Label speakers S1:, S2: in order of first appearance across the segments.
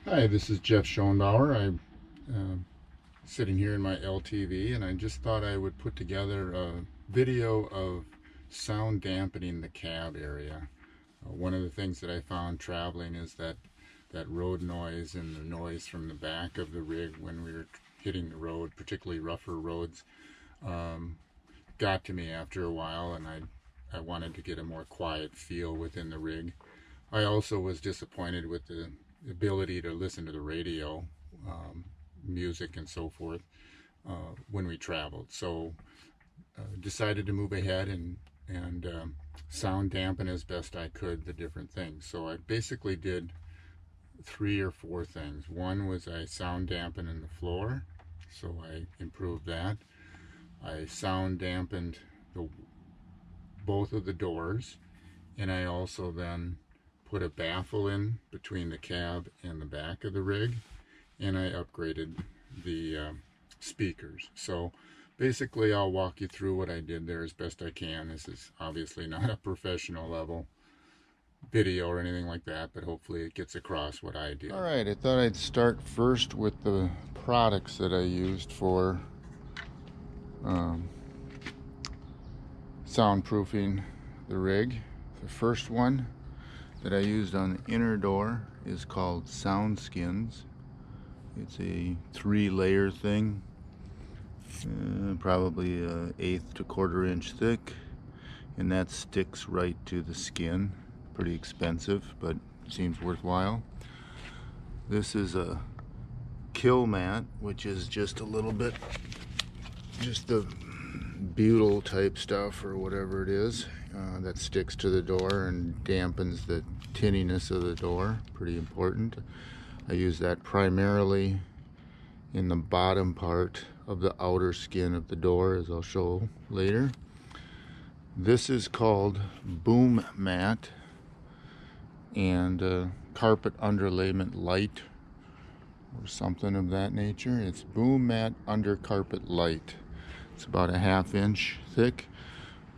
S1: Hi, this is Jeff Schonbauer. I'm sitting here in my LTV, and I just thought I would put together a video of sound dampening the cab area. One of the things that I found traveling is that road noise and the noise from the back of the rig when we were hitting the road, particularly rougher roads, um, got to me after a while, and I wanted to get a more quiet feel within the rig. I also was disappointed with the ability to listen to the radio, music and so forth, when we traveled. So decided to move ahead and sound dampen as best I could the different things. So I basically did 3 or 4 things. One was I sound dampened in the floor, so I improved that. I sound dampened the, both of the doors, and I also then put a baffle in between the cab and the back of the rig, and I upgraded the speakers. So basically I'll walk you through what I did there as best I can. This is obviously not a professional level video or anything like that, but hopefully it gets across what I did. Alright, I thought I'd start first with the products that I used for soundproofing the rig. The first one that I used on the inner door is called Sound Skins. It's a 3-layer thing, probably an 1/8 to 1/4 inch thick, and that sticks right to the skin. Pretty expensive, but seems worthwhile. This is a kill mat, which is just a little bit, just the butyl type stuff or whatever it is, that sticks to the door and dampens the tinniness of the door. Pretty important. I use that primarily in the bottom part of the outer skin of the door, as I'll show later. This is called Boom Mat and Carpet Underlayment Light or something of that nature. It's Boom Mat Under Carpet Light. It's about a 1/2 inch thick,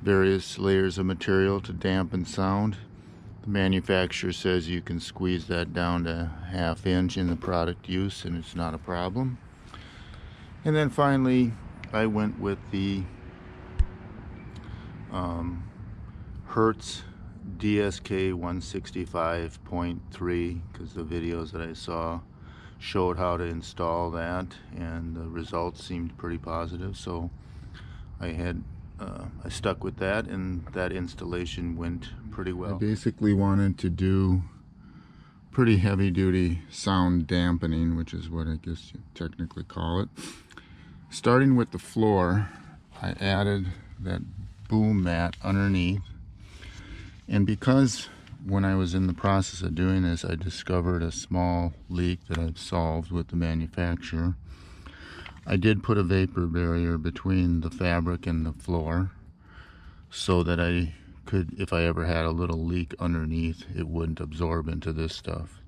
S1: various layers of material to dampen sound. The manufacturer says you can squeeze that down to 1/2 inch in the product use and it's not a problem. And then finally I went with the Hertz DSK 165.3 because the videos that I saw showed how to install that and the results seemed pretty positive, so I stuck with that, and that installation went pretty well. I basically wanted to do pretty heavy duty sound dampening, which is what I guess you technically call it. Starting with the floor, I added that boom mat underneath, and because when I was in the process of doing this I discovered a small leak that I've solved with the manufacturer, I did put a vapor barrier between the fabric and the floor so that I could, if I ever had a little leak underneath, it wouldn't absorb into this stuff.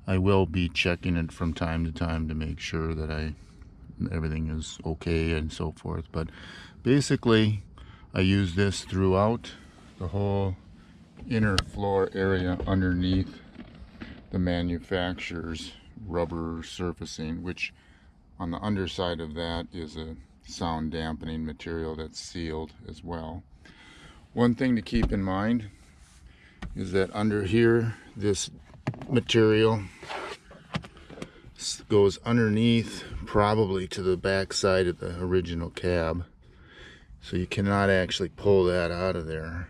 S1: I will be checking it from time to time to make sure that everything is okay and so forth, but basically I use this throughout the whole inner floor area underneath the manufacturer's rubber surfacing, which on the underside of that is a sound dampening material that's sealed as well. One thing to keep in mind is that under here, this material goes underneath probably to the back side of the original cab, so you cannot actually pull that out of there.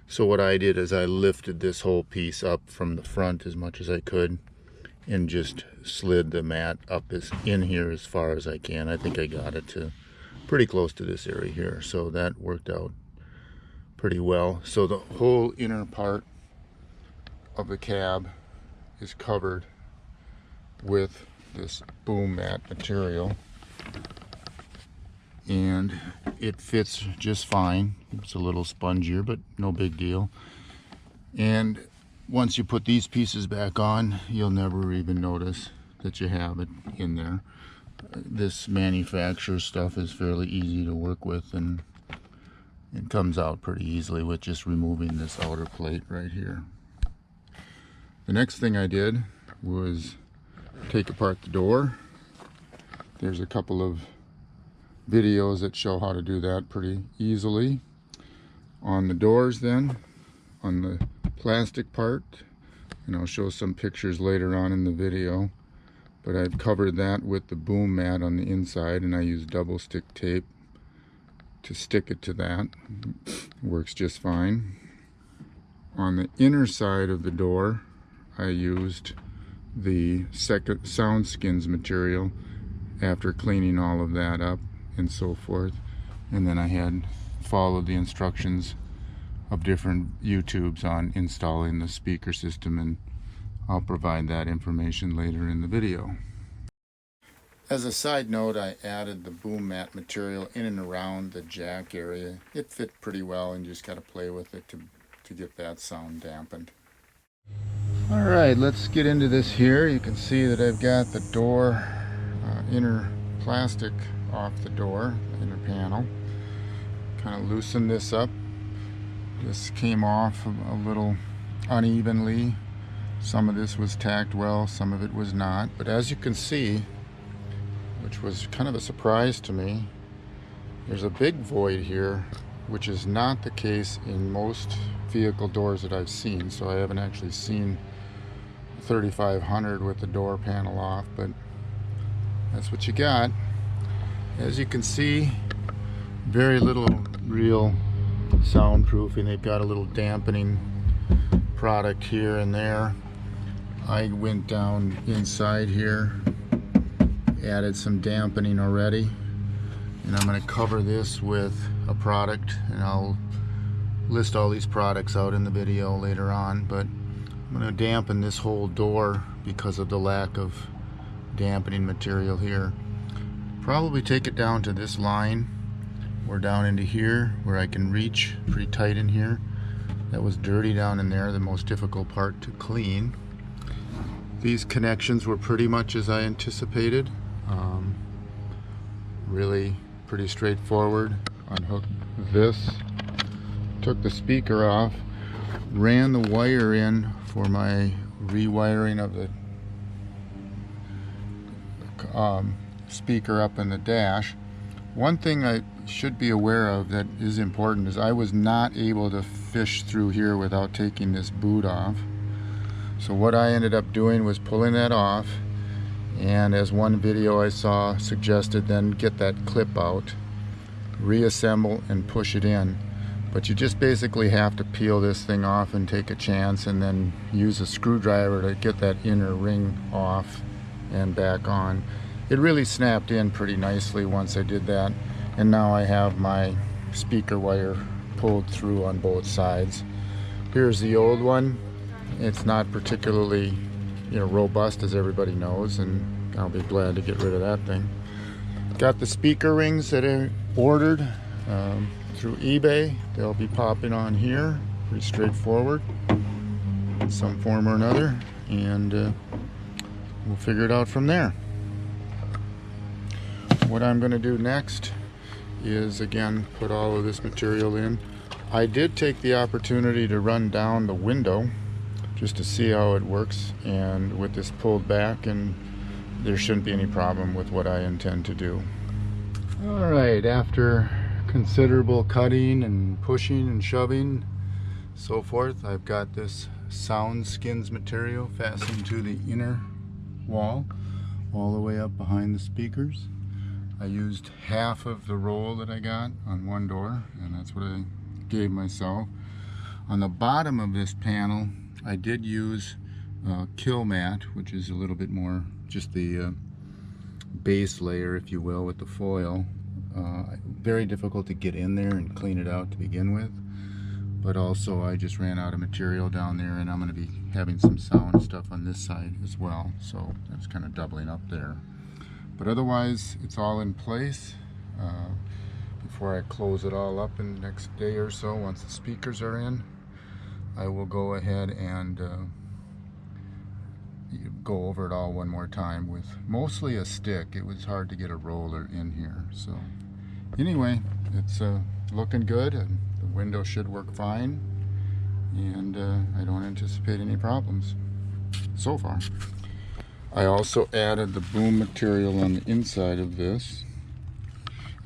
S1: So what I did is I lifted this whole piece up from the front as much as I could and just slid the mat up in here as far as I can. I think I got it to pretty close to this area here, so that worked out pretty well. So the whole inner part of the cab is covered with this boom mat material, and it fits just fine. It's a little spongier, but no big deal. And once you put these pieces back on, you'll never even notice that you have it in there. This manufacturer stuff is fairly easy to work with, and it comes out pretty easily with just removing this outer plate right here. The next thing I did was take apart the door. There's a couple of videos that show how to do that pretty easily. On the doors then, on the plastic part, and I'll show some pictures later on in the video, but I've covered that with the boom mat on the inside, and I use double stick tape to stick it to that. Works just fine. On the inner side of the door, I used the second sound skins material after cleaning all of that up and so forth, and then I had followed the instructions of different YouTubes on installing the speaker system, and I'll provide that information later in the video. As a side note, I added the boom mat material in and around the jack area. It fit pretty well, and you just got to play with it to get that sound dampened. Alright, let's get into this here. You can see that I've got the door, inner plastic off the door, inner panel. Kind of loosen this up. This came off a little unevenly. Some of this was tacked well, some of it was not. But as you can see, which was kind of a surprise to me, there's a big void here, which is not the case in most vehicle doors that I've seen. So I haven't actually seen 3500 with the door panel off, but that's what you got. As you can see, very little real soundproofing. They've got a little dampening product here and there. I went down inside here, added some dampening already, and I'm going to cover this with a product, and I'll list all these products out in the video later on. But I'm going to dampen this whole door because of the lack of dampening material here. Probably take it down to this line or down into here where I can reach pretty tight in here. That was dirty down in there, the most difficult part to clean. These connections were pretty much as I anticipated. Really pretty straightforward. Unhooked this, took the speaker off, ran the wire in for my rewiring of the speaker up in the dash. One thing I should be aware of that is important is I was not able to fish through here without taking this boot off. So what I ended up doing was pulling that off, and as one video I saw suggested, then get that clip out, reassemble and push it in. But you just basically have to peel this thing off and take a chance, and then use a screwdriver to get that inner ring off and back on. It really snapped in pretty nicely once I did that, and now I have my speaker wire pulled through on both sides. Here's the old one. It's not particularly, robust, as everybody knows, and I'll be glad to get rid of that thing. Got the speaker rings that I ordered through eBay. They'll be popping on here, pretty straightforward, in some form or another, and we'll figure it out from there. What I'm going to do next is, again, put all of this material in. I did take the opportunity to run down the window just to see how it works, and with this pulled back, and there shouldn't be any problem with what I intend to do. Alright, after considerable cutting and pushing and shoving, so forth, I've got this sound skins material fastened to the inner wall all the way up behind the speakers. I used half of the roll that I got on one door, and that's what I gave myself. On the bottom of this panel, I did use kill mat, which is a little bit more just the base layer, if you will, with the foil. Very difficult to get in there and clean it out to begin with, but also I just ran out of material down there, and I'm going to be having some sound stuff on this side as well, so that's kind of doubling up there. But otherwise, it's all in place. Before I close it all up in the next day or so, once the speakers are in, I will go ahead and go over it all one more time with mostly a stick. It was hard to get a roller in here. So anyway, it's looking good, and the window should work fine, and I don't anticipate any problems so far. I also added the boom material on the inside of this,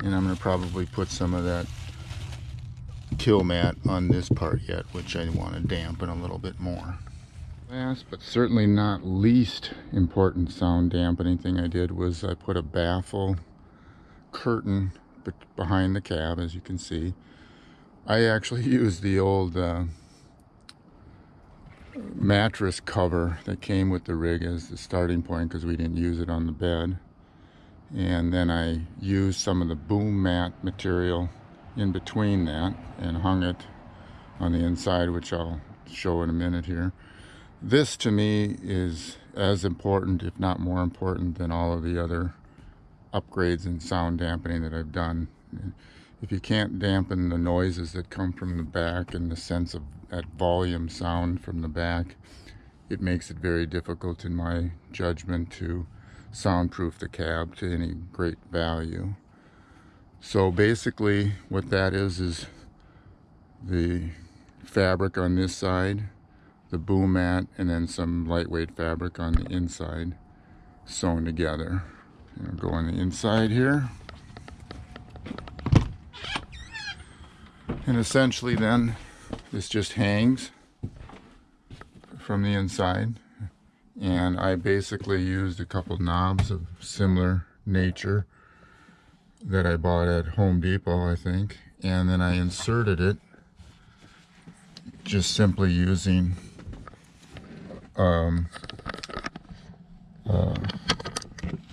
S1: and I'm going to probably put some of that kill mat on this part yet, which I want to dampen a little bit more. Last but certainly not least important sound dampening thing I did was I put a baffle curtain behind the cab. As you can see, I actually used the old mattress cover that came with the rig as the starting point because we didn't use it on the bed, and then I used some of the boom mat material in between that and hung it on the inside, which I'll show in a minute here. This to me is as important, if not more important, than all of the other upgrades in sound dampening that I've done. If you can't dampen the noises that come from the back and the sense of that volume sound from the back, it makes it very difficult in my judgment to soundproof the cab to any great value. So basically what that is the fabric on this side, the boom mat, and then some lightweight fabric on the inside sewn together. I'll go on the inside here. And essentially then this just hangs from the inside, and I basically used a couple knobs of similar nature that I bought at Home Depot, I think, and then I inserted it just simply using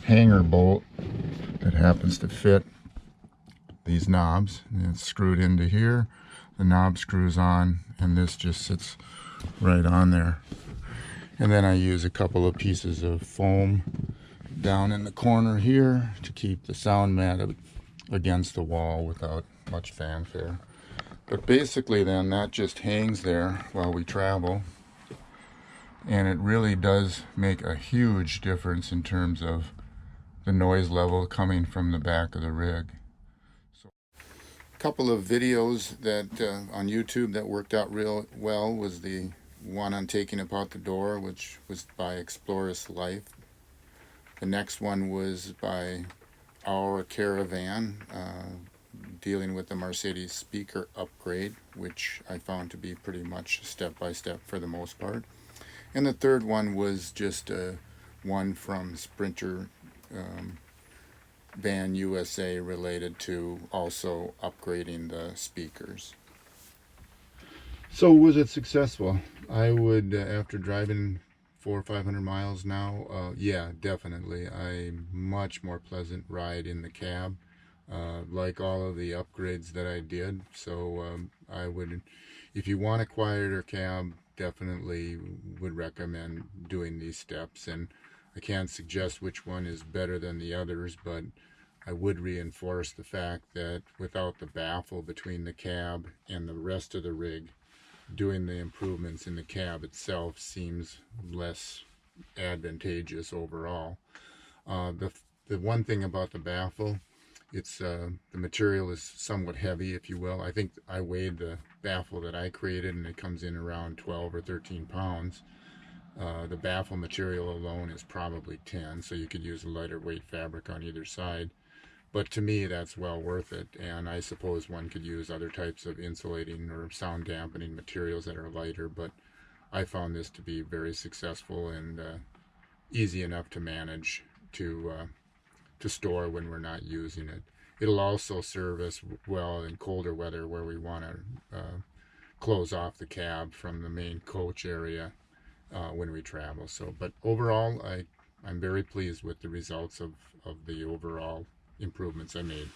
S1: hanger bolt that happens to fit these knobs, and it's screwed into here. The knob screws on, and this just sits right on there. And then I use a couple of pieces of foam down in the corner here to keep the sound mat against the wall without much fanfare. But basically then that just hangs there while we travel, and it really does make a huge difference in terms of the noise level coming from the back of the rig. So, a couple of videos that on YouTube that worked out real well was the one on taking apart the door, which was by Explorers Life. The next one was by Our Caravan, dealing with the Mercedes speaker upgrade, which I found to be pretty much step by step for the most part. And the third one was just one from Sprinter Van USA related to also upgrading the speakers. So was it successful? I would, after driving 400 or 500 miles now, yeah, definitely. A much more pleasant ride in the cab, like all of the upgrades that I did. So I would, if you want a quieter cab, definitely would recommend doing these steps. And I can't suggest which one is better than the others, but I would reinforce the fact that without the baffle between the cab and the rest of the rig, doing the improvements in the cab itself seems less advantageous overall. The one thing about the baffle, it's the material is somewhat heavy, if you will. I think I weighed the baffle that I created, and it comes in around 12 or 13 pounds. The baffle material alone is probably 10, so you could use a lighter weight fabric on either side. But to me, that's well worth it, and I suppose one could use other types of insulating or sound dampening materials that are lighter, but I found this to be very successful and easy enough to manage to store when we're not using it. It'll also serve us well in colder weather where we want to close off the cab from the main coach area when we travel. So, but overall, I'm very pleased with the results of the overall improvements I made.